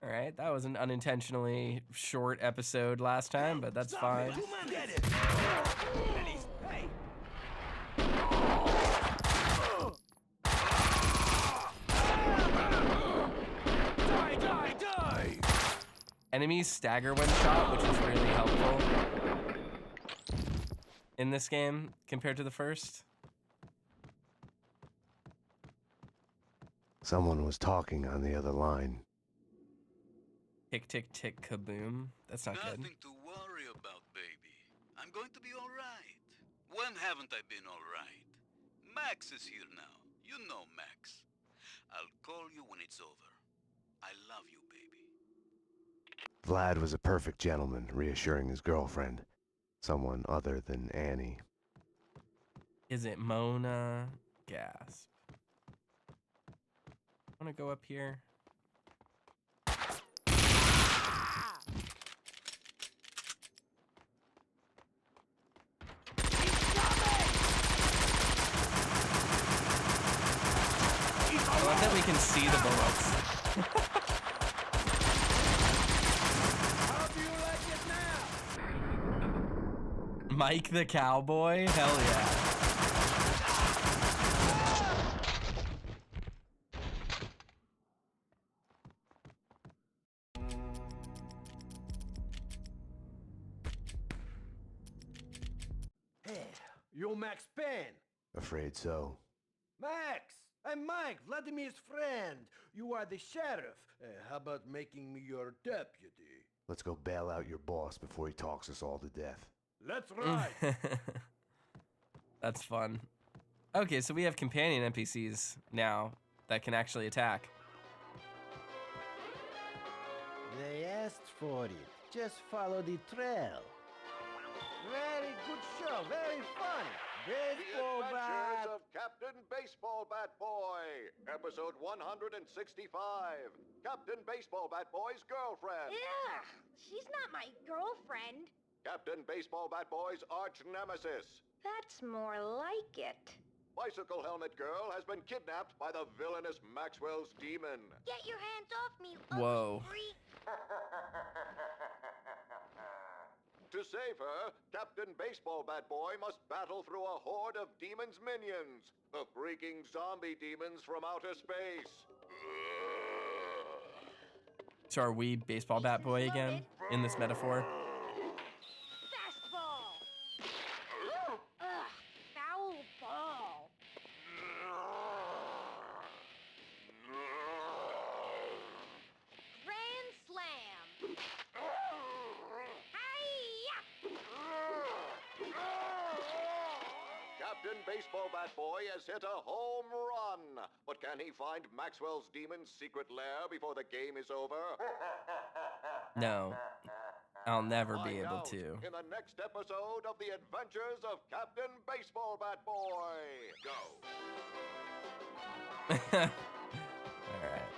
All right, that was an unintentionally short episode last time, but that's fine. Get it. Hey. Die! Enemies stagger when shot, which is really helpful in this game compared to the first. Someone was talking on the other line. Tick, tick, tick, kaboom. That's not good. Nothing to worry about, baby. I'm going to be all right. When haven't I been all right? Max is here now. You know Max. I'll call you when it's over. I love you, baby. Vlad was a perfect gentleman, reassuring his girlfriend. Someone other than Annie. Is it Mona? Gasp. I want to go up here. I love that we can see the bullets. Mike the Cowboy? Hell yeah. Hey, you're Max Payne. Afraid so. Max, I'm Mike, Vladimir's friend. You are the sheriff. How about making me your deputy? Let's go bail out your boss before he talks us all to death. Let's ride. That's fun. Okay, so we have companion NPCs now that can actually attack. They asked for it. Just follow the trail. Very good show. Very fun. Baseball The bat. Adventures of Captain Baseball Bat Boy, episode 165. Captain Baseball Bat Boy's girlfriend. Ugh, she's not my girlfriend. Captain Baseball Bat Boy's arch nemesis. That's more like it. Bicycle Helmet Girl has been kidnapped by the villainous Maxwell's demon. Get your hands off me, Whoa. ugly freak. To save her, Captain Baseball Bat Boy must battle through a horde of demons' minions, the freaking zombie demons from outer space. So are we Baseball Bat Boy again in this metaphor? Fastball. Ugh, foul ball. Grand slam. Hi-ya! Captain Baseball Bat Boy has hit a home run. But can he find Maxwell's demon's secret lair before the game is over? No. I'll never be Find able out to. in the next episode of The Adventures of Captain Baseball Bat Boy. Go. Alright.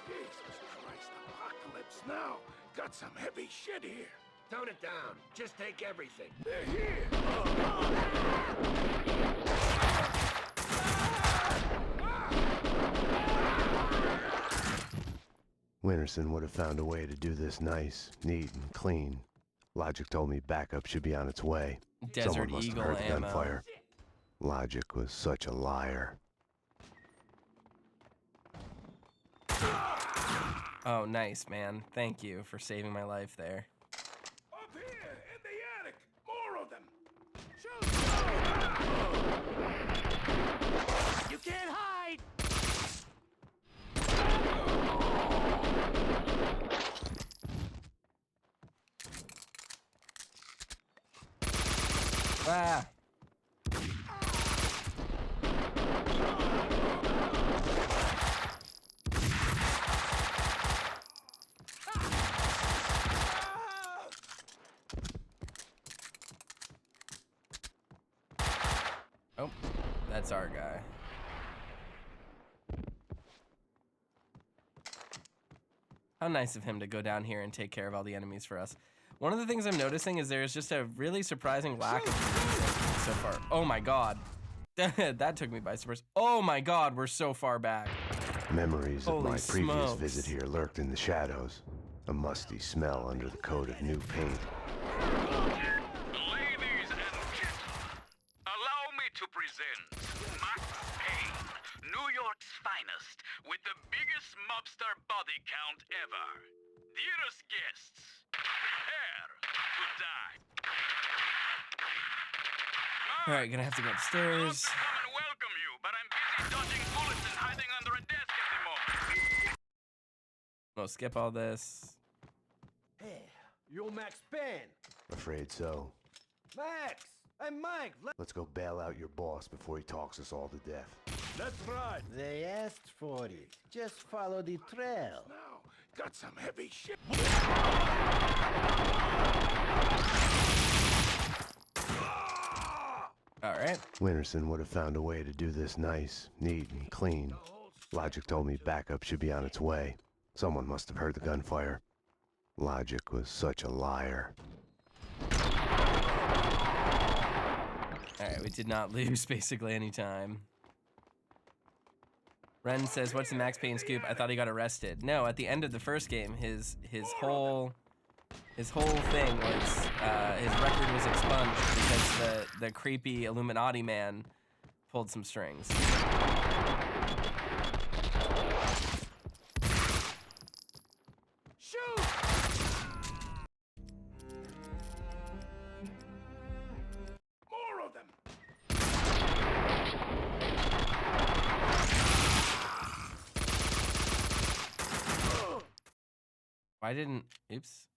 Jesus Christ, apocalypse now. Got some heavy shit here. Tone it down. Just take everything. They're here. Winterson would have found a way to do this nice, neat, and clean. Logic told me backup should be on its way. Desert Someone must have Eagle heard the ammo. gunfire. Logic was such a liar. Oh, nice, man. Thank you for saving my life there. Up here, in the attic. More of them. Shoot! You can't hide. Ah! Oh, that's our guy. How nice of him to go down here and take care of all the enemies for us. One of the things I'm noticing is there's just a really surprising lack of music so far. Oh my god. That took me by surprise. Oh my god, we're so far back. Memories of Holy my previous smokes. visit here lurked in the shadows. A musty smell under the coat of new paint. Ladies and gentlemen, allow me to present Max Payne, New York's finest, with the biggest mobster body count ever. Dearest guests, prepare to die. Alright, gonna have to go I'd love upstairs. to come and welcome you, but I'm busy dodging bullets and hiding under a desk at the moment. We'll skip all this. Hey, you Max Payne. Afraid so. Max! I'm Mike. Let's go bail out your boss before he talks us all to death. That's right. They asked for it. Just follow the trail. Now, got some heavy shit. Alright. Winterson would have found a way to do this nice, neat, and clean. Logic told me backup should be on its way. Someone must have heard the gunfire. Logic was such a liar. Alright, we did not lose basically any time. Ren says, what's the Max Payne scoop? I thought he got arrested. No, at the end of the first game, his whole thing was his record was expunged because the creepy Illuminati man pulled some strings. Shoot! More of them. Why didn't... Oops.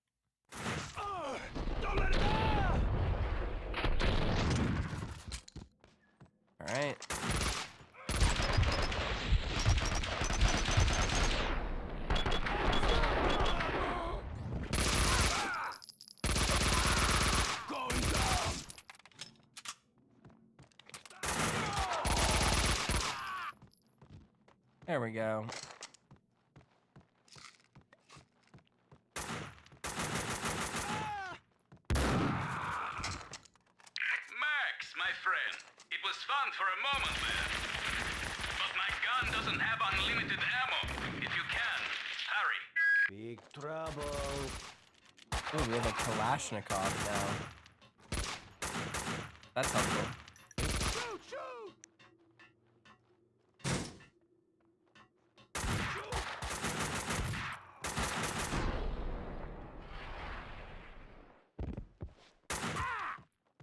Don't let it go! Alright. Going down. There we go. Max, my friend, it was fun for a moment there. But my gun doesn't have unlimited ammo. If you can, hurry. Big trouble. Oh, we have a Kalashnikov now. That's helpful. Shoot, shoot!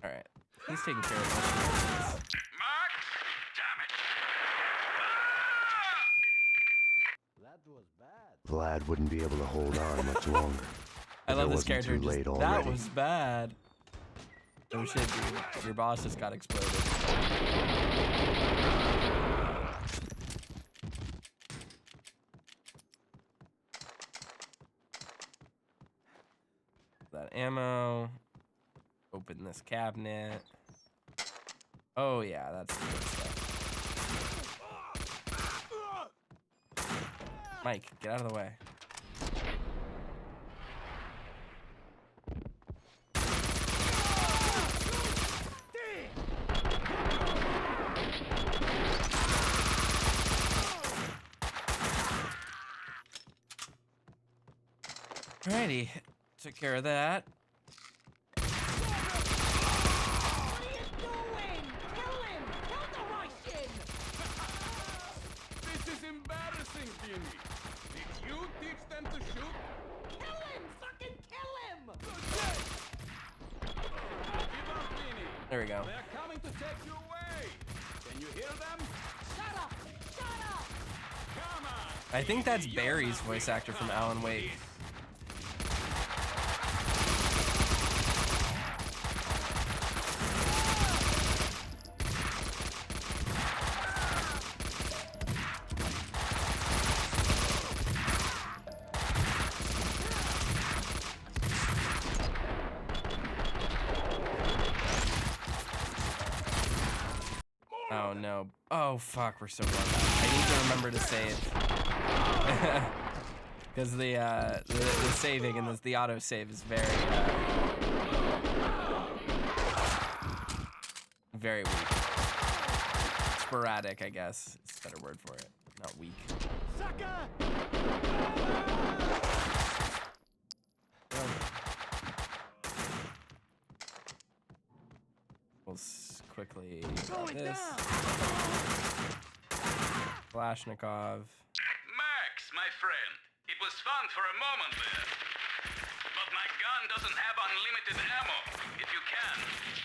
Alright. He's taking care of this. Max, damn it. That was bad. Vlad wouldn't be able to hold on much longer. I If love it this wasn't character. too Just, late that already. was bad. Oh shit, dude. Your boss just got exploded. That ammo. Open this cabinet. Oh yeah, that's the good stuff. Mike, get out of the way. Alrighty, took care of that. What are you doing? Kill him! Kill the Russian! This is embarrassing, Vinny. Did you teach them to shoot? Kill him! Fucking kill him! Give up, Vinny. There we go. They're coming to take you away. Can you hear them? Shut up! Shut up! Come on. I think that's Barry's voice actor from Alan Wake. Oh no. Oh fuck, we're so bad. I need to remember to save. Because the saving and the auto save is very very weak. Sporadic, I guess. It's a better word for it. Not weak. sucker! We'll quickly Slow grab it this. down! Kalashnikov. Max, my friend, it was fun for a moment there. But my gun doesn't have unlimited ammo. If you can,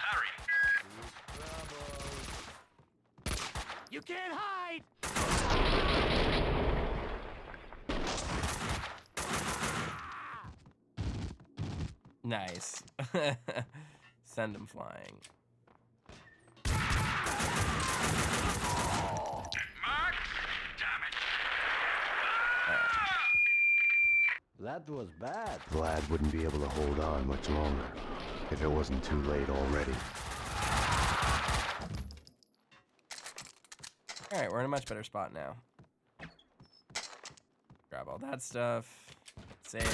hurry. You can't hide! Nice. Send him flying. Max, damn it. That was bad. Vlad wouldn't be able to hold on much longer if it wasn't too late already. All right, we're in a much better spot now. Grab all that stuff. Save.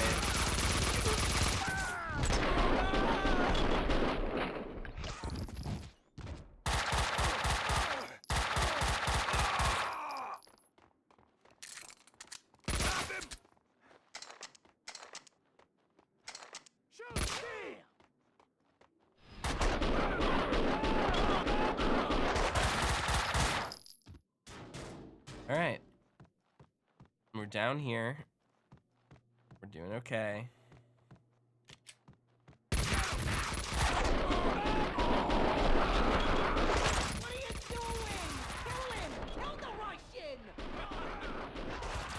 All right. We're down here. We're doing okay. What are you doing? Kill him! Kill the Russian!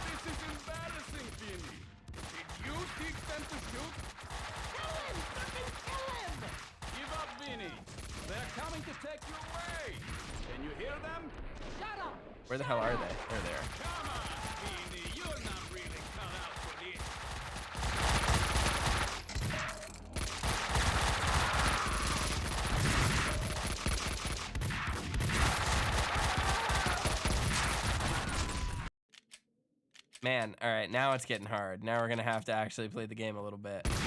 This is embarrassing, Vinny. Did you teach them to shoot? Kill him! Fucking kill him! Give up, Vinny. They're coming to take you away. Can you hear them? Shut up! Where the hell are they? They're there. Come on, Vinny. You're not really cut out for this. Man, all right, now it's getting hard. Now we're gonna have to actually play the game a little bit. What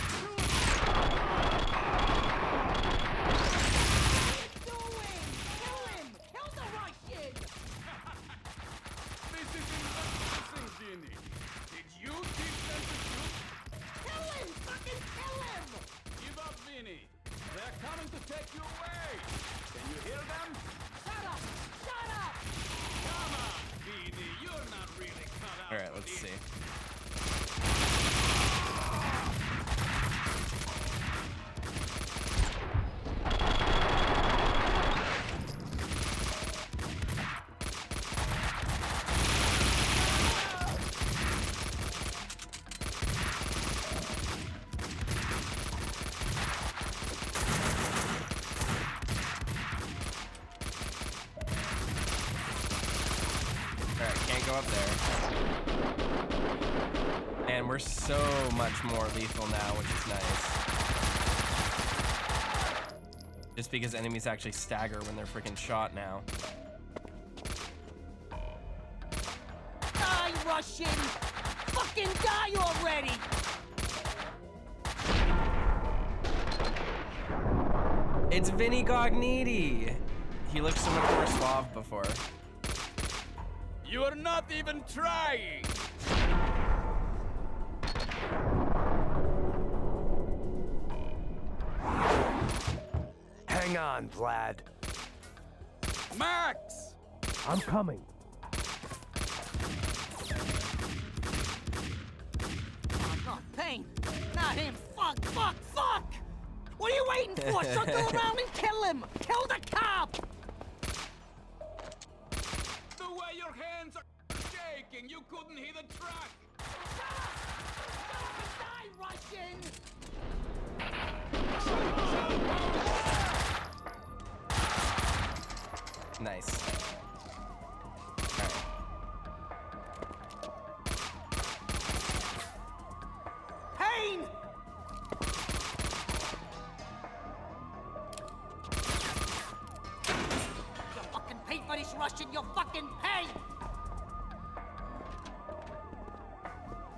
are you doing? Kill him! Kill the Russian! This is embarrassing, Vinny. Did you teach them to shoot? Kill him! Fucking kill him! Give up, Vinny. They're coming to take you away. Can you hear them? Shut up! Shut up! Come on, Vinny. You're not really cut out All right, for let's this. see. Alright, can't go up there. And we're so much more lethal now, which is nice. Just because enemies actually stagger when they're freaking shot now. Die, Russian! Fucking die already! It's Vinny Gognitti! He looked so much more suave before. You are not even trying. Hang on, Vlad. Max! I'm coming. Oh, Payne! Not him! Fuck! Fuck! Fuck! What are you waiting for? Circle around and kill him! Kill the cop! The way your hands are shaking, you couldn't hit a track. Die, Russian! Nice. Alright. Payne! You fucking pay for this, Russian! You fucking pay!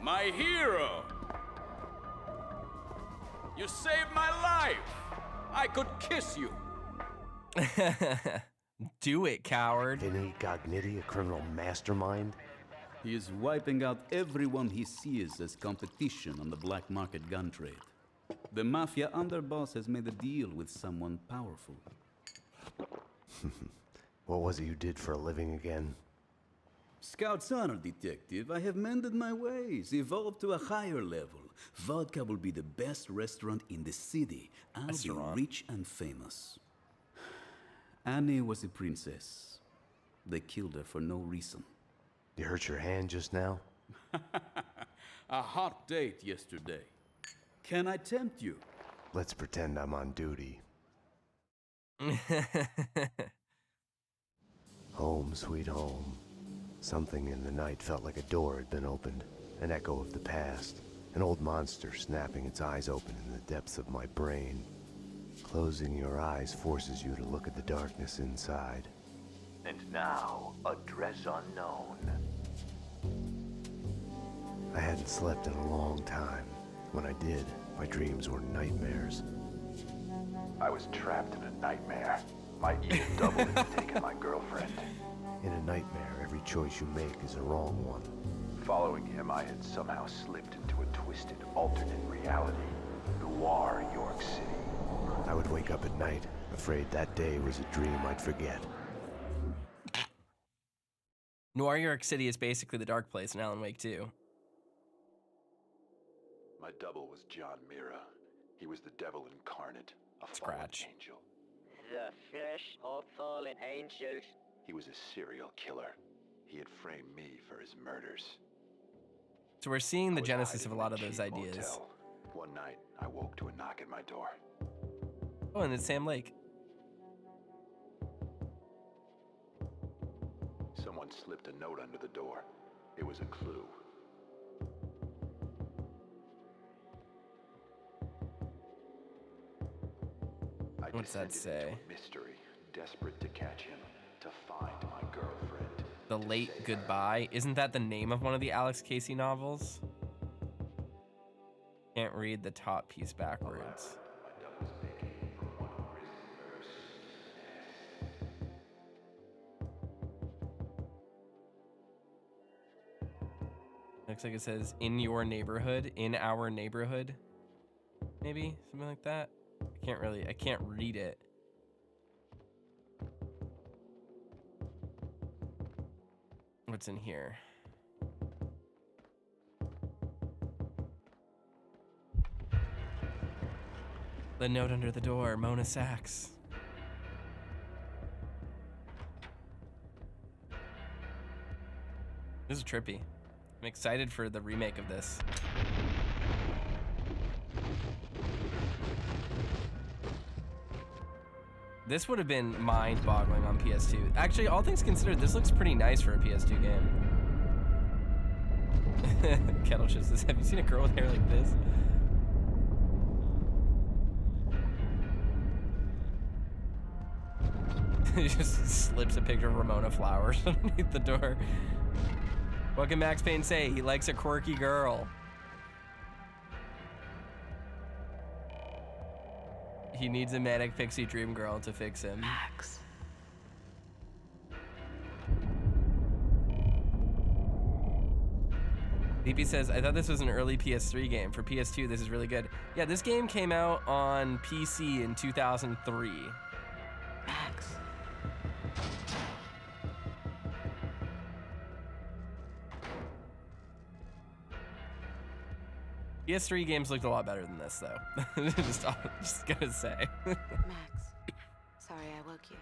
My hero! You saved my life! I could kiss you! Do it, coward. Vinny Gognitti, a criminal mastermind? He is wiping out everyone he sees as competition on the black market gun trade. The mafia underboss has made a deal with someone powerful. What was it you did for a living again? Scout's honor, detective. I have mended my ways, evolved to a higher level. Vodka will be the best restaurant in the city. I'll be rich and famous. Annie was a princess. They killed her for no reason. You hurt your hand just now? A hot date yesterday. Can I tempt you? Let's pretend I'm on duty. Home, sweet home. Something in the night felt like a door had been opened, an echo of the past, an old monster snapping its eyes open in the depths of my brain. Closing your eyes forces you to look at the darkness inside. And now, address unknown. I hadn't slept in a long time. When I did, my dreams were nightmares. I was trapped in a nightmare. My evil double had taken my girlfriend. In a nightmare, every choice you make is a wrong one. Following him, I had somehow slipped into a twisted, alternate reality. Noir, York City. I would wake up at night, afraid that day was a dream I'd forget. Noir York City is basically the dark place in Alan Wake 2. My double was John Mira. He was the devil incarnate, a fallen angel. The flesh of fallen angels. He was a serial killer. He had framed me for his murders. So we're seeing the genesis of a lot of those ideas. Motel. One night, I woke to a knock at my door. Oh, and it's Sam Lake. Someone slipped a note under the door. It was a clue. What's that say? Mystery, desperate to catch him, to find my girlfriend. The Late Goodbye. Isn't that the name of one of the Alex Casey novels? Can't read the top piece backwards. Looks like it says in your neighborhood, in our neighborhood. Maybe something like that. I can't read it. What's in here? The note under the door, Mona Sax. This is trippy. I'm excited for the remake of this. This would have been mind-boggling on PS2. Actually, all things considered, this looks pretty nice for a PS2 game. Kettle Chip says, have you seen a girl with hair like this? He just slips a picture of Ramona Flowers underneath the door. What can Max Payne say? He likes a quirky girl. He needs a manic pixie dream girl to fix him. Max. DP says, I thought this was an early PS3 game. For PS2, this is really good. Yeah, this game came out on PC in 2003. Max. PS3 games looked a lot better than this, though. just gonna say. Max, sorry I woke you.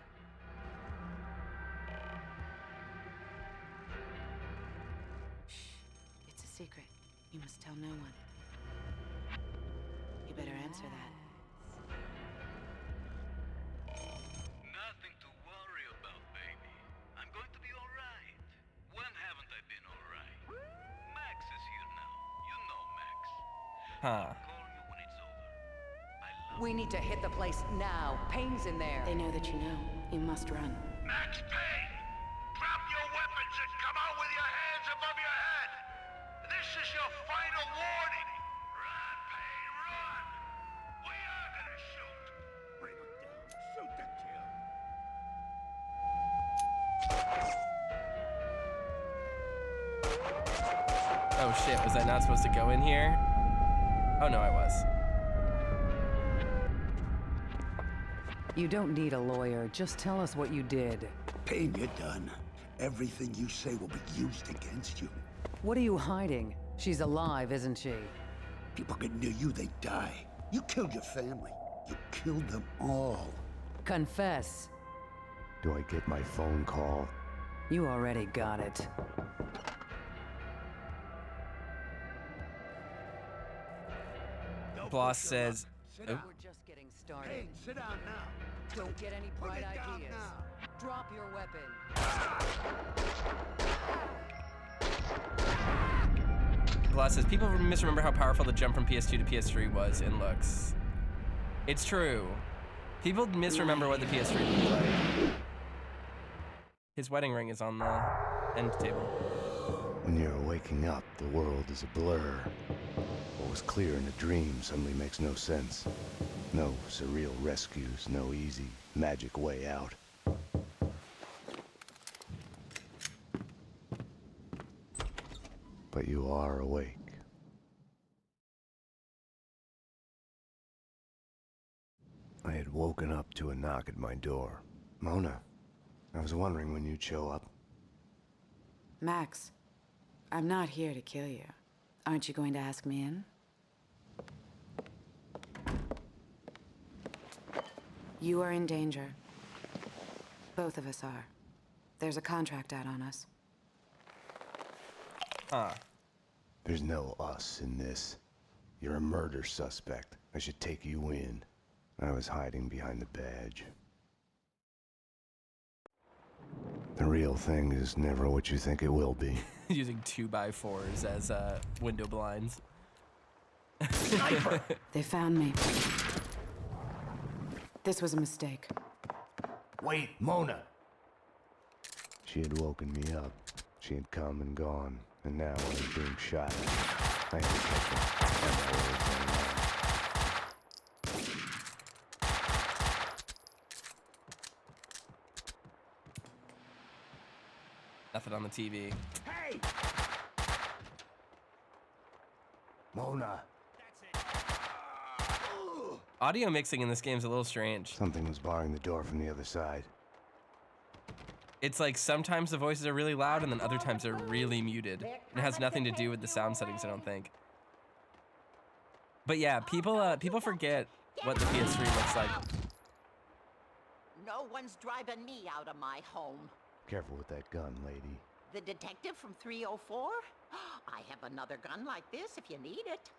Shh, it's a secret. You must tell no one. You better answer that. Nothing to worry about, baby. I'm going to be all right. When haven't I been all right? Max is here now. You know Max. Huh. We need to hit the place now. Payne's in there. They know that you know. You must run. Max Payne! Drop your weapons and come out with your hands above your head! This is your final warning! Run, Payne, run! We are gonna shoot! Bring him down. Shoot the kill! Oh shit, was I not supposed to go in here? Oh no, I was. You don't need a lawyer. Just tell us what you did. Payne, you're done. Everything you say will be used against you. What are you hiding? She's alive, isn't she? People get near you, they die. You killed your family. You killed them all. Confess. Do I get my phone call? You already got it. Boss says, oh. We're just getting started. Payne, sit down now. Don't get any Put bright it down ideas. now. Drop your weapon. Boss says, people misremember how powerful the jump from PS2 to PS3 was in looks. It's true. People misremember what the PS3 looked like. His wedding ring is on the end table. When you're waking up, the world is a blur. What was clear in a dream suddenly makes no sense. No surreal rescues, no easy, magic way out. But you are awake. I had woken up to a knock at my door. Mona, I was wondering when you'd show up. Max, I'm not here to kill you. Aren't you going to ask me in? You are in danger. Both of us are. There's a contract out on us. Huh. There's no us in this. You're a murder suspect. I should take you in. I was hiding behind the badge. The real thing is never what you think it will be. Using 2x4s as window blinds. They found me. This was a mistake. Wait, Mona! She had woken me up. She had come and gone, and now I was being shot at. I had to catch her. I know what was going on. Nothing on the TV. Hey! Mona! Audio mixing in this game is a little strange. Something was barring the door from the other side. It's like sometimes the voices are really loud and then other times they're really muted. It has nothing to do with the sound settings, I don't think. But yeah, people forget what the PS3 looks like. No one's driving me out of my home. Careful with that gun, lady. The detective from 304? I have another gun like this if you need it.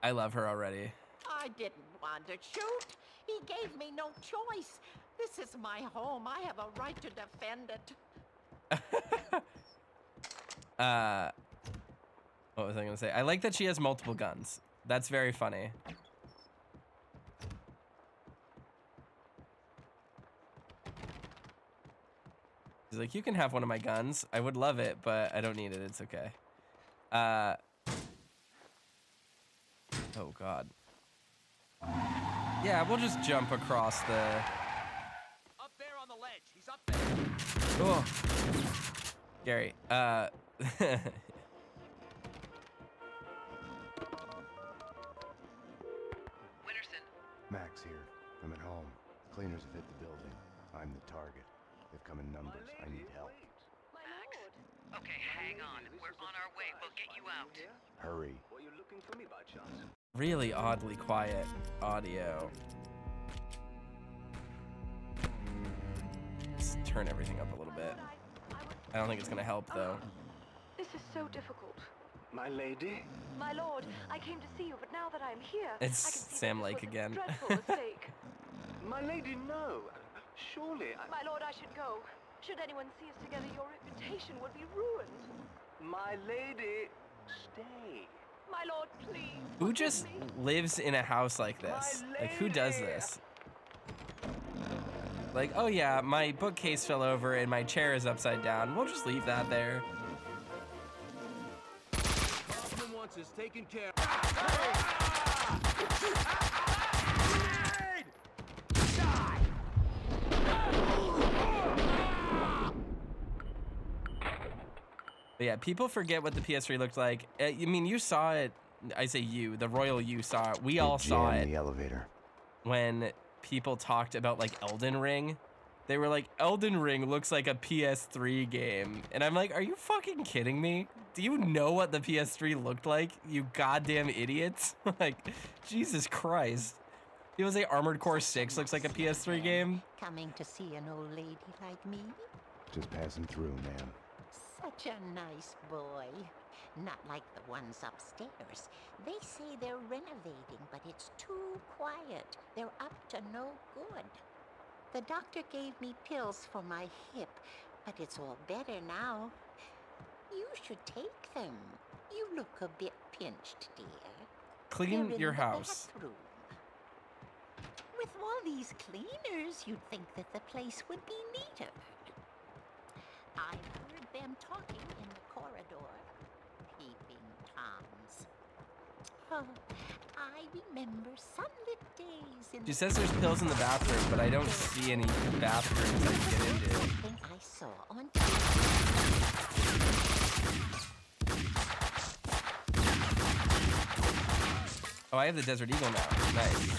I love her already. I didn't want to shoot. He gave me no choice. This is my home. I have a right to defend it. What was I gonna say? I like that she has multiple guns. That's very funny. He's like, you can have one of my guns. I would love it, but I don't need it. It's okay. Oh God. Yeah, we'll just jump across the. Up there on the ledge. He's up there. Oh. Gary. Winterson. Max here. I'm at home. Cleaners have hit the building. I'm the target. They've come in numbers. I need help. Max? Okay, hang on. We're on our way. We'll get you out. Hurry. Were you looking for me by chance? Really oddly quiet audio. Let's turn everything up a little bit. I don't think it's gonna help though. This is so difficult. My lady? My lord, I came to see you, but now that I'm here, It's I can see Sam that Lake this was again. a dreadful mistake. My lady, no. Surely I... My lord, I should go. Should anyone see us together, your reputation would be ruined. My lady, stay. My lord, please. Who just lives in a house like this? Like, who does this? Like, oh yeah, my bookcase fell over and my chair is upside down. We'll just leave that there. Husband wants us taken care of. But yeah, people forget what the PS3 looked like. I mean, you saw it. I say you, the royal you saw it. We all saw it. The elevator. When people talked about like Elden Ring, they were like, Elden Ring looks like a PS3 game. And I'm like, are you fucking kidding me? Do you know what the PS3 looked like? You goddamn idiots. Like, Jesus Christ. People say Armored Core 6 looks like a PS3 game. Coming to see an old lady like me? Just passing through, ma'am. Such a nice boy. Not like the ones upstairs. They say they're renovating, but it's too quiet. They're up to no good. The doctor gave me pills for my hip, but it's all better now. You should take them. You look a bit pinched, dear. Clean They're your in the house. bathroom. With all these cleaners, you'd think that the place would be neater. I heard them talking in the corridor. Peeping Toms. Oh, I remember sunlit days in She says there's pills in the bathroom, but I don't see any bathrooms I can get into. something I saw on Oh, I have the Desert Eagle now. Nice.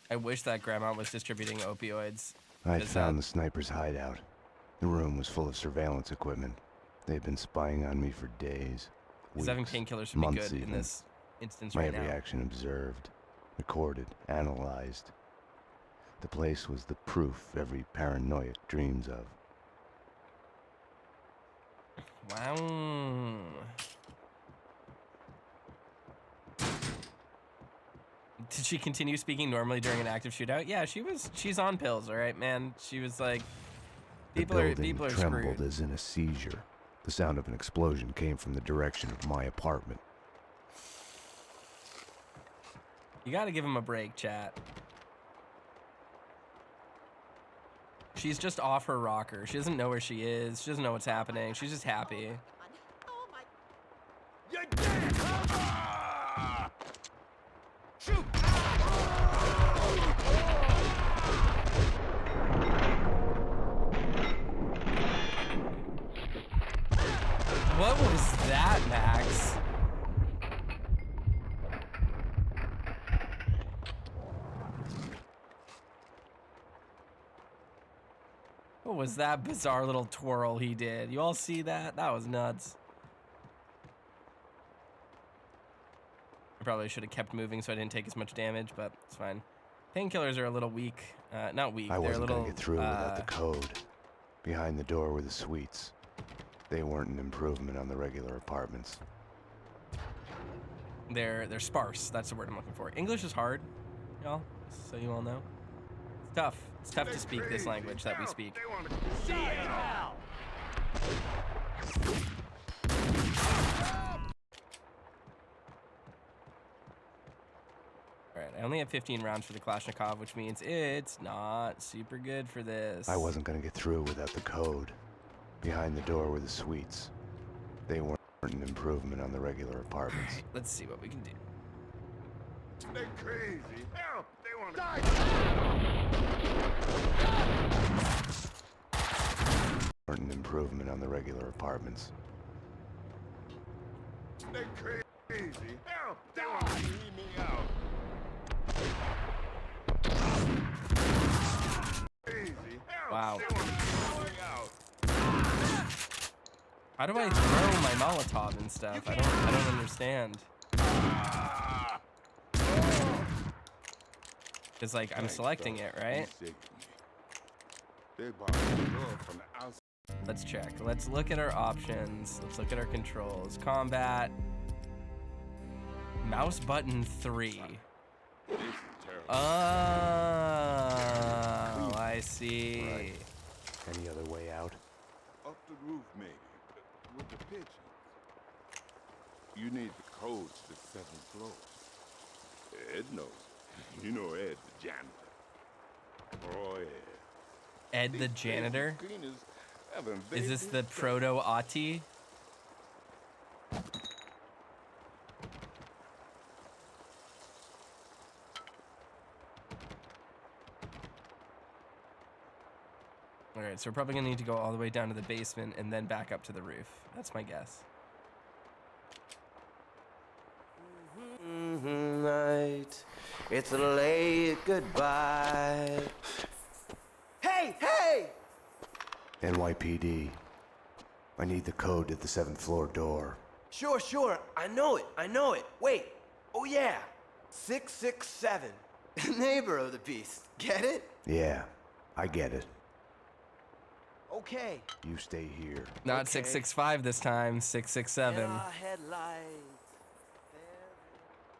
I wish that grandma was distributing opioids. I'd found the sniper's hideout. The room was full of surveillance equipment. They'd been spying on me for days. Because having painkillers would be good in this instance right now. My reaction observed, recorded, analyzed. The place was the proof every paranoid dreams of. Wow. Did she continue speaking normally during an active shootout? Yeah, she's on pills, all right, man. She was like, people are trembled screwed. as in a seizure. The sound of an explosion came from the direction of my apartment. You gotta give him a break, chat. She's just off her rocker. She doesn't know where she is. She doesn't know what's happening. She's just happy. You're dead! Shoot! What was that, Max? What was that bizarre little twirl he did? You all see that? That was nuts. I probably should have kept moving so I didn't take as much damage, but it's fine. Painkillers are a little weak. Not weak. I They're a wasn't little. gonna get through without the code. Behind the door were the suites. They weren't an improvement on the regular apartments. They're sparse. That's the word I'm looking for. English is hard, y'all. So you all know. It's tough. It's tough to speak this language that we speak. Alright, I only have 15 rounds for the Kalashnikov, which means it's not super good for this. I wasn't gonna get through without the code. Behind the door were the suites. They weren't an improvement on the regular apartments. Right, let's see what we can do. They're crazy. Help! They want to die. Weren't an improvement on the regular apartments. They're crazy. Help! They want to leave me out. Crazy. Help! Wow. They want to throw me out. How do I throw my Molotov and stuff? I don't understand. It's like I'm selecting it, right? Let's check. Let's look at our options. Let's look at our controls. Combat. Mouse button 3. Oh, I see. Right. Any other way out? Up the roof, maybe. With the pigeons. You need the codes to 7th floor. Ed knows. You know Ed, the janitor. Oh, yeah. Ed the janitor? Cleaners have Is this the proto-Ati? All right, so we're probably gonna need to go all the way down to the basement and then back up to the roof. That's my guess. Night, it's a late goodbye. Hey, hey! NYPD. I need the code to the 7th floor door. Sure. I know it. Wait. Oh, yeah. 667. Neighbor of the beast. Get it? Yeah, I get it. Okay. You stay here. Not 665 this time, 667. Headlights.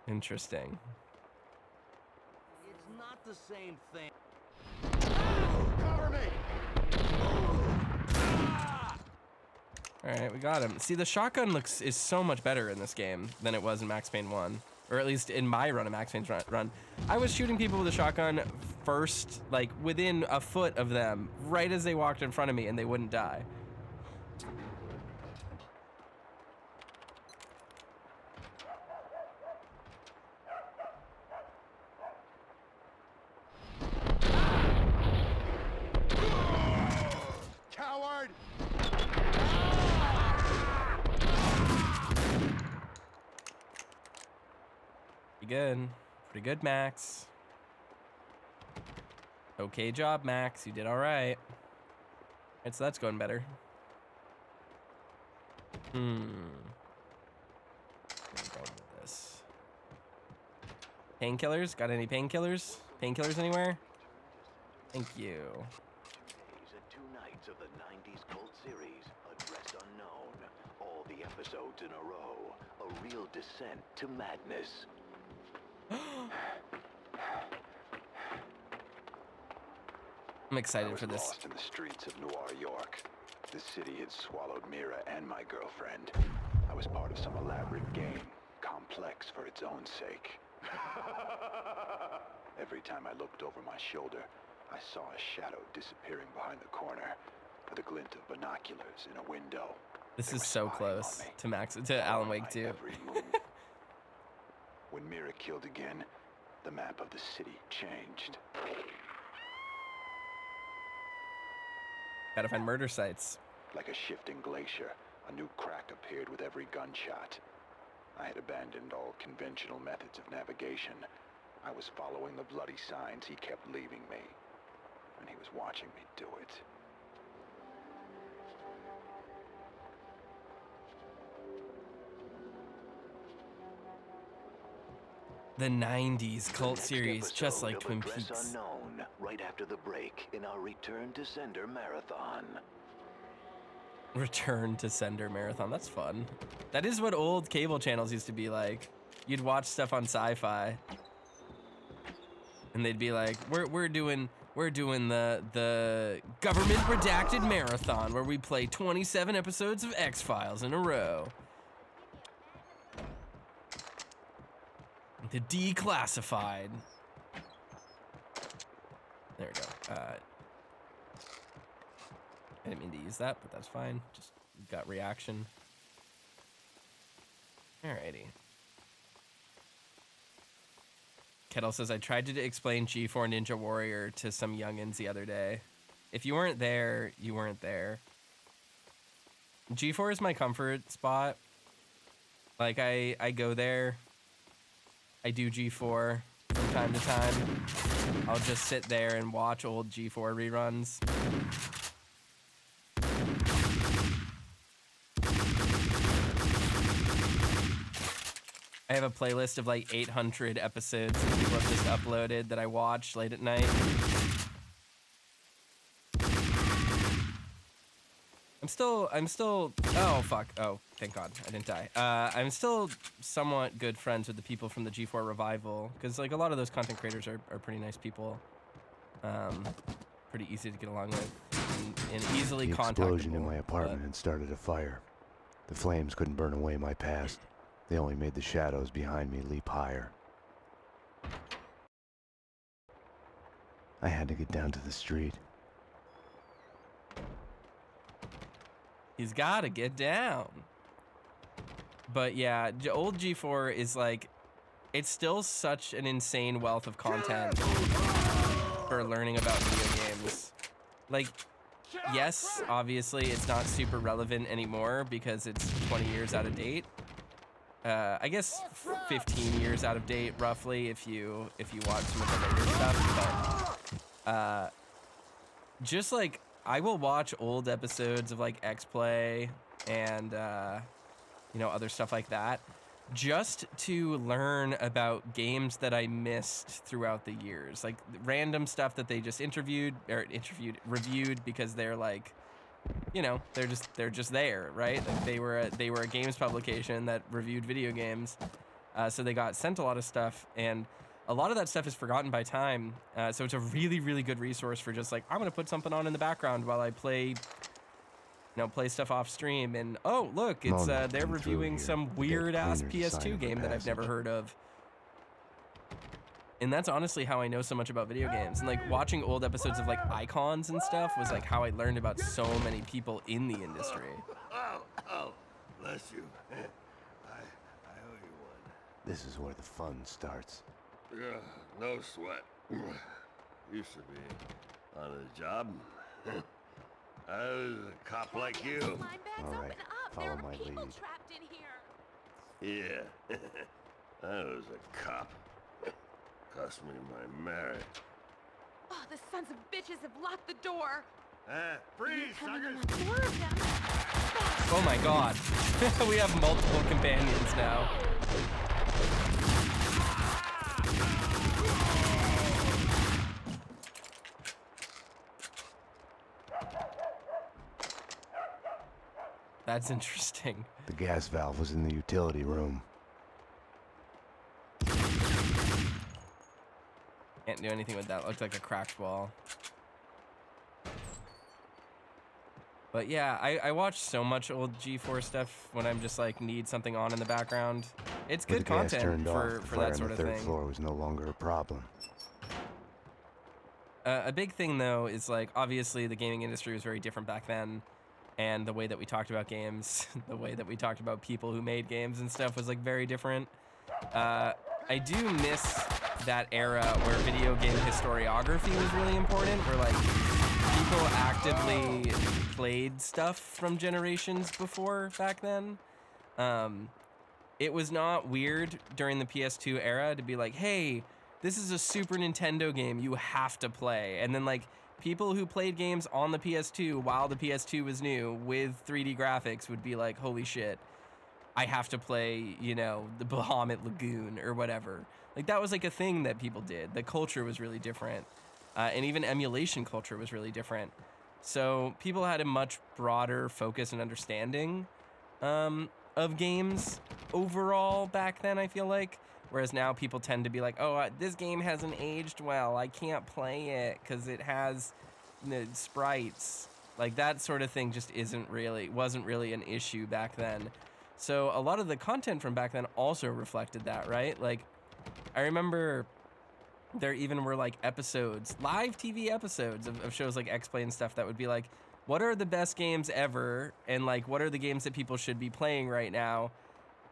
Interesting. It's not the same thing. Cover me! All right, we got him. See, the shotgun is so much better in this game than it was in Max Payne 1. Or at least in my run of Max Payne's run. I was shooting people with a shotgun first, like within a foot of them, right as they walked in front of me, and they wouldn't die. Coward! Pretty good, Max. Okay job, Max. You did all right. All right, so that's going better. Where are we going with this? Painkillers? Got any painkillers? Painkillers anywhere? Thank you. 2 days and 2 nights of the 90s cult series, Address Unknown. All the episodes in a row. A real descent to madness. I'm excited for I was this. lost in the streets of Noir, York. The city had swallowed Mira and my girlfriend. I was part of some elaborate game, complex for its own sake. Every time I looked over my shoulder, I saw a shadow disappearing behind the corner, with a glint of binoculars in a window. This is so close to Alan Wake 2. When Mira killed again, the map of the city changed. Gotta find murder sites. Like a shifting glacier, a new crack appeared with every gunshot. I had abandoned all conventional methods of navigation. I was following the bloody signs he kept leaving me, and he was watching me do it. The 90s cult series, just like Twin Address Peaks. Unknown, right after the break in our Return to Sender marathon. Return to Sender marathon. That's fun. That is what old cable channels used to be like. You'd watch stuff on Sci-Fi, and they'd be like, "We're doing the government redacted marathon where we play 27 episodes of X-Files in a row." The Declassified. There we go. I didn't mean to use that, but that's fine. Just got reaction. Alrighty. Kettle says, I tried to explain G4 Ninja Warrior to some youngins the other day. If you weren't there, you weren't there. G4 is my comfort spot. Like, I go there. I do G4 from time to time. I'll just sit there and watch old G4 reruns. I have a playlist of like 800 episodes that people have just uploaded that I watch late at night. I'm still, oh fuck, oh, thank God, I didn't die. I'm still somewhat good friends with the people from the G4 Revival, because like a lot of those content creators are pretty nice people. Pretty easy to get along with, and easily contactable. The explosion in my apartment had started a fire. The flames couldn't burn away my past. They only made the shadows behind me leap higher. I had to get down to the street. He's gotta get down. But yeah, old G4 is like, it's still such an insane wealth of content for learning about video games. Like, yes, obviously it's not super relevant anymore because it's 20 years out of date. I guess 15 years out of date, roughly, if you watch some of the later stuff. But just like I will watch old episodes of like X-Play and you know, other stuff like that, just to learn about games that I missed throughout the years, like random stuff that they just reviewed because they're like, you know, they're just there, right? Like they were a games publication that reviewed video games, so they got sent a lot of stuff, and a lot of that stuff is forgotten by time. So it's a really, really good resource for just like, I'm gonna put something on in the background while I play stuff off stream, and oh look, it's they're reviewing some weird ass PS2 game that I've never heard of. And that's honestly how I know so much about video games. And like watching old episodes of like Icons and stuff was like how I learned about so many people in the industry. Oh, bless you. I owe you one. This is where the fun starts. Yeah, no sweat. Used to be on a job. I was a cop like you. All right, follow my lead. Trapped in here. Yeah, I was a cop. Cost me my marriage. Oh, the sons of bitches have locked the door. Freeze, suckers! Oh my god. We have multiple companions now. That's interesting. The gas valve was in the utility room. Can't do anything with that. Looked like a cracked wall. But yeah, I watch so much old G4 stuff when I'm just like need something on in the background. It's good content for that sort of thing. The third floor was no longer a problem. A big thing though is like obviously the gaming industry was very different back then, and the way that we talked about games, the way that we talked about people who made games and stuff was like very different. I do miss that era where video game historiography was really important, where like people actively played stuff from generations before back then. It was not weird during the PS2 era to be like, hey, this is a Super Nintendo game you have to play. And then like people who played games on the PS2 while the PS2 was new with 3D graphics would be like, holy shit, I have to play, you know, the Bahamut Lagoon or whatever. Like that was like a thing that people did. The culture was really different. And even emulation culture was really different. So people had a much broader focus and understanding of games overall back then, I feel like. Whereas now people tend to be like, oh, this game hasn't aged well. I can't play it because it has sprites. Like that sort of thing just wasn't really an issue back then. So a lot of the content from back then also reflected that, right? Like I remember there even were like episodes, live TV episodes of shows like X-Play and stuff that would be like, what are the best games ever? And like, what are the games that people should be playing right now?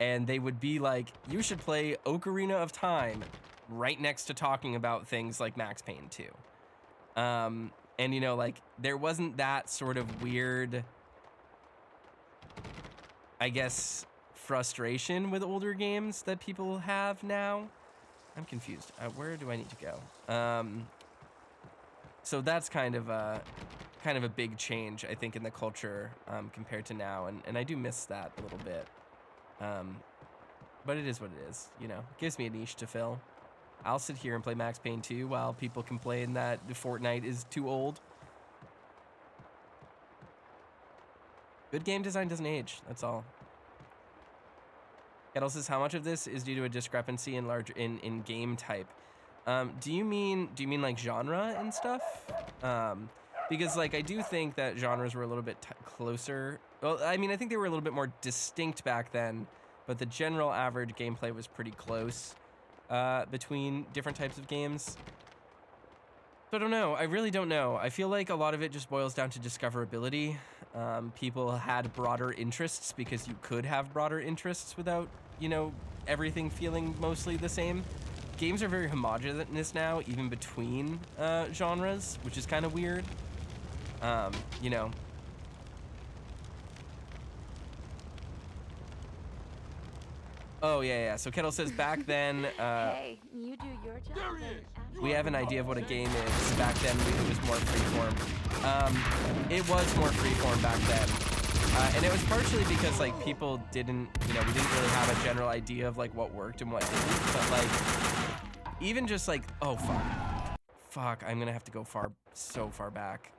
And they would be like, you should play Ocarina of Time right next to talking about things like Max Payne 2. And you know, like there wasn't that sort of weird, I guess, frustration with older games that people have now. I'm confused. Where do I need to go? So that's kind of a big change, I think, in the culture compared to now, and I do miss that a little bit. But it is what it is, you know. It gives me a niche to fill. I'll sit here and play Max Payne 2 while people complain that Fortnite is too old. Good game design doesn't age. That's all. Kettle says, how much of this is due to a discrepancy in game type? Do you mean like genre and stuff? Because like I do think that genres were a little bit closer. Well, I mean, I think they were a little bit more distinct back then, but the general average gameplay was pretty close between different types of games. So I don't know. I really don't know. I feel like a lot of it just boils down to discoverability. People had broader interests because you could have broader interests without, you know, everything feeling mostly the same. Games are very homogeneous now, even between genres, which is kind of weird. You know. Oh yeah. So Kettle says back then. Hey, you do your job. We have an idea of what a game is. Back then, it was more freeform. It was more freeform back then. And it was partially because, like, people didn't, you know, we didn't really have a general idea of, like, what worked and what didn't. But, like, even just, like, oh, fuck. Fuck, I'm gonna have to go so far back.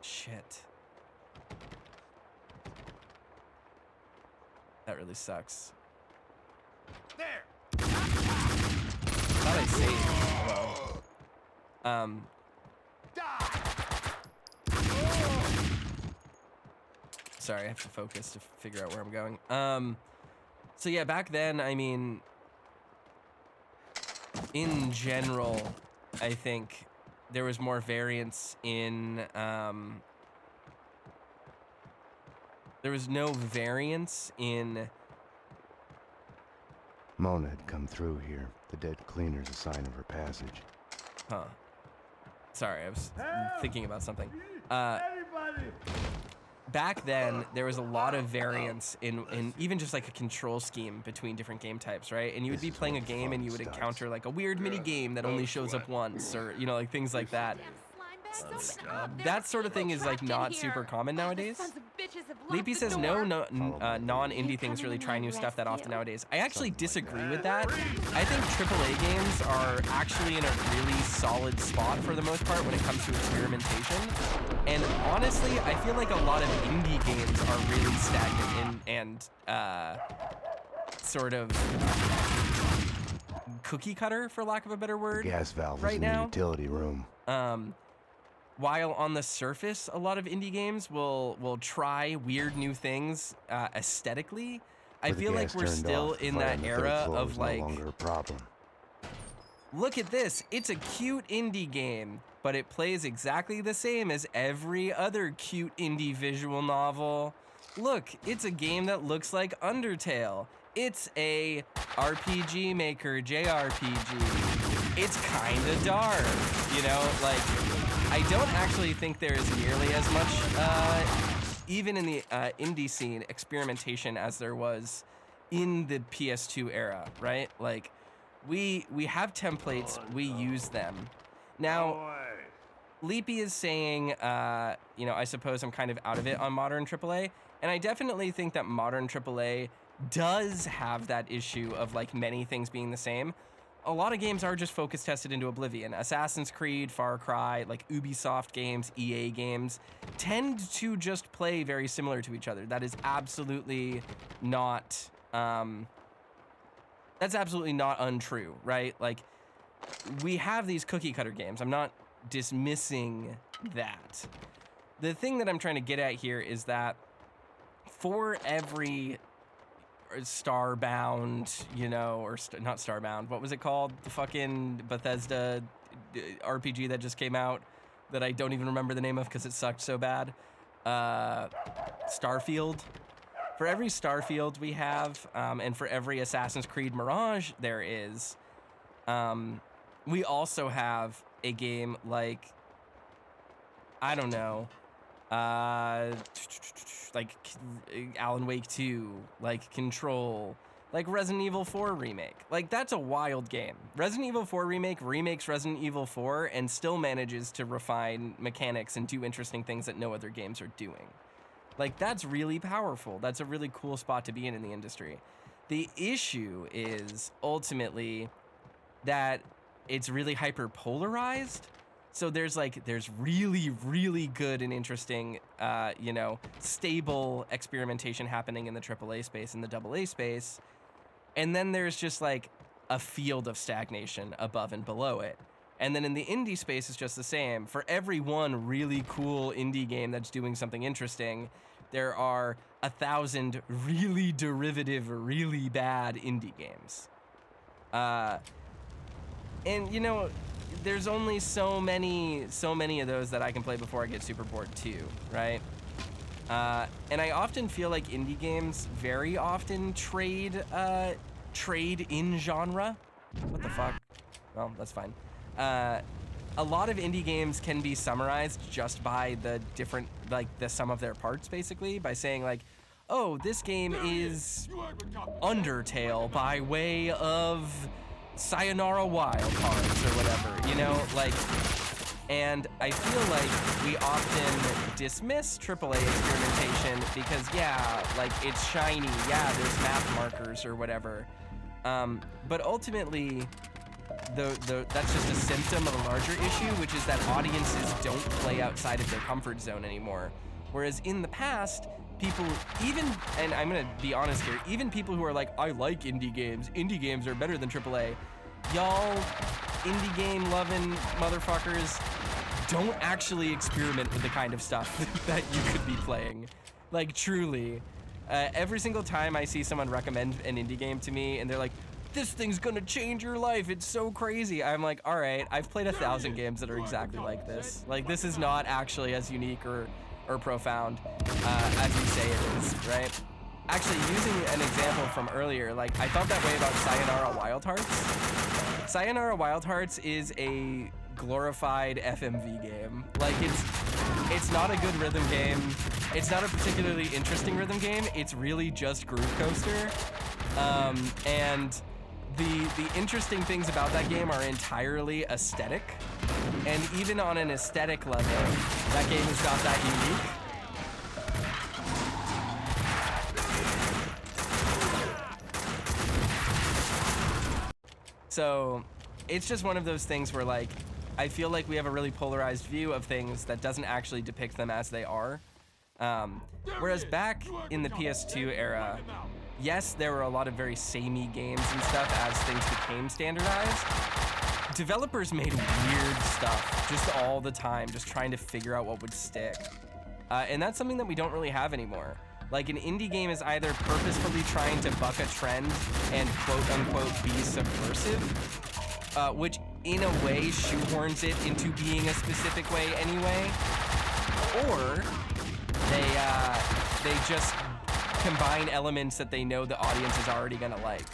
Shit. That really sucks. There. Thought I saved. Well, sorry, I have to focus to figure out where I'm going. So yeah, back then, I mean, in general, I think there was more variance in, there was no variance in... Mona had come through here. The dead cleaner's a sign of her passage. Huh. Sorry, I was thinking about something. Back then, there was a lot of variance in even just like a control scheme between different game types, right? And you would be playing a game and you would encounter like a weird mini game that only shows up once, or, you know, like things like that. That sort of thing is like not super common nowadays. Leapy says no non-indie things really try new stuff that often nowadays. I actually disagree with that. I think AAA games are actually in a really solid spot for the most part when it comes to experimentation. And honestly, I feel like a lot of indie games are really stagnant and sort of cookie cutter, for lack of a better word. The gas valve right is in now. the utility room. While on the surface, a lot of indie games will try weird new things aesthetically, I feel like we're still in that era of like, no longer a problem. Look at this, it's a cute indie game, but it plays exactly the same as every other cute indie visual novel. Look, it's a game that looks like Undertale. It's a RPG Maker JRPG. It's kinda dark, you know, like, I don't actually think there is nearly as much, even in the indie scene, experimentation as there was in the PS2 era, right? Like, we have templates, we use them. Now, Leapy is saying, you know, I suppose I'm kind of out of it on modern AAA, and I definitely think that modern AAA does have that issue of like many things being the same. A lot of games are just focus tested into oblivion. Assassin's Creed, Far Cry, like Ubisoft games, EA games, tend to just play very similar to each other. That is absolutely not, that's absolutely not untrue, right? Like, we have these cookie cutter games. I'm not dismissing that. The thing that I'm trying to get at here is that for every Starbound, you know, or not Starbound, what was it called? The fucking Bethesda RPG that just came out that I don't even remember the name of because it sucked so bad. Starfield. For every Starfield we have, and for every Assassin's Creed Mirage there is, we also have a game like, I don't know, like Alan Wake 2, like Control, like Resident Evil 4 Remake. Like, that's a wild game. Resident Evil 4 Remake remakes Resident Evil 4 and still manages to refine mechanics and do interesting things that no other games are doing. Like, that's really powerful. That's a really cool spot to be in the industry. The issue is ultimately that it's really hyper polarized. So there's really, really good and interesting, you know, stable experimentation happening in the AAA space and the AA space. And then there's just like a field of stagnation above and below it. And then in the indie space, it's just the same. For every one really cool indie game that's doing something interesting, there are 1,000 really derivative, really bad indie games. And, you know, there's only so many of those that I can play before I get super bored too, right? And I often feel like indie games very often trade in genre. What the fuck? Well, that's fine. a lot of indie games can be summarized just by the different, like the sum of their parts, basically, by saying like, oh, this game is Undertale by way of Sayonara Wild Hearts or whatever, you know, like, and I feel like we often dismiss AAA experimentation because, yeah, like it's shiny, yeah, there's map markers or whatever, but ultimately, that's just a symptom of a larger issue, which is that audiences don't play outside of their comfort zone anymore. Whereas in the past, people, even, and I'm gonna be honest here, even people who are like, I like indie games are better than AAA, y'all indie game loving motherfuckers don't actually experiment with the kind of stuff that you could be playing. Like, truly. Every single time I see someone recommend an indie game to me and they're like, this thing's gonna change your life, it's so crazy. I'm like, all right, I've played 1,000 games that are exactly like this. Like, this is not actually as unique or profound as you say it is, right? Actually, using an example from earlier, like, I felt that way about Sayonara Wild Hearts. Sayonara Wild Hearts is a glorified FMV game. Like, it's not a good rhythm game. It's not a particularly interesting rhythm game. It's really just Groove Coaster. And the interesting things about that game are entirely aesthetic. And even on an aesthetic level, that game is not that unique. So it's just one of those things where, like, I feel like we have a really polarized view of things that doesn't actually depict them as they are. Whereas back in the PS2 era, yes, there were a lot of very samey games and stuff as things became standardized. Developers made weird stuff just all the time, just trying to figure out what would stick. And that's something that we don't really have anymore. Like, an indie game is either purposefully trying to buck a trend and quote-unquote be subversive, which in a way shoehorns it into being a specific way anyway, or they just combine elements that they know the audience is already gonna like.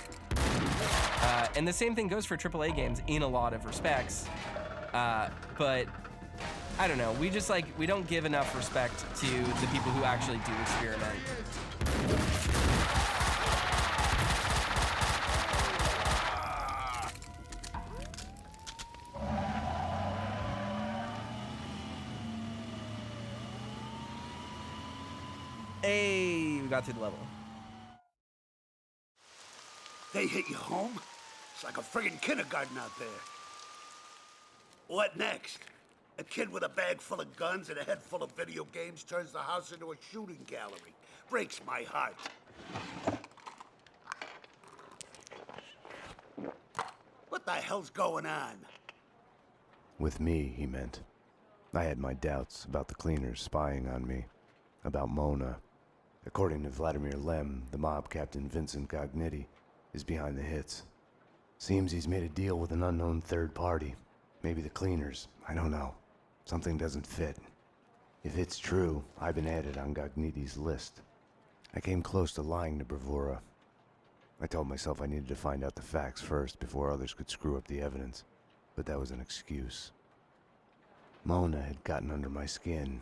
And the same thing goes for AAA games in a lot of respects, but I don't know, we don't give enough respect to the people who actually do experiment. Hey, we got through the level. They hit you home? It's like a friggin' kindergarten out there. What next? A kid with a bag full of guns and a head full of video games turns the house into a shooting gallery. Breaks my heart. What the hell's going on? With me, he meant. I had my doubts about the cleaners spying on me, about Mona. According to Vladimir Lem, the mob captain Vincent Gognitti is behind the hits. Seems he's made a deal with an unknown third party. Maybe the cleaners, I don't know. Something doesn't fit. If it's true, I've been added on Gognitti's list. I came close to lying to Bravura. I told myself I needed to find out the facts first before others could screw up the evidence, but that was an excuse. Mona had gotten under my skin.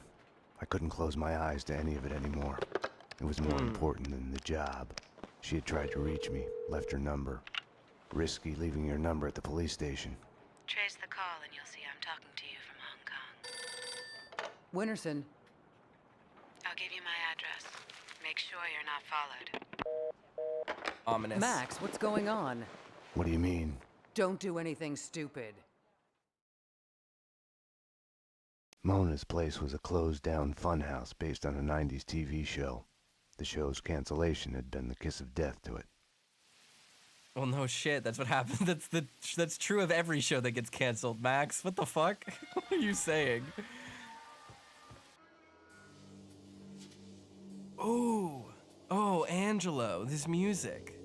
I couldn't close my eyes to any of it anymore. It was more important than the job. She had tried to reach me, left her number. Risky leaving your number at the police station. Trace the call and you'll see I'm talking to you from Hong Kong. Winterson. I'll give you my address. Make sure you're not followed. Ominous. Max, what's going on? What do you mean? Don't do anything stupid. Mona's place was a closed-down funhouse based on a 90s TV show. The show's cancellation had been the kiss of death to it. Well, no shit. That's what happens. That's true of every show that gets canceled, Max. What the fuck? What are you saying? Oh, Angelo, this music.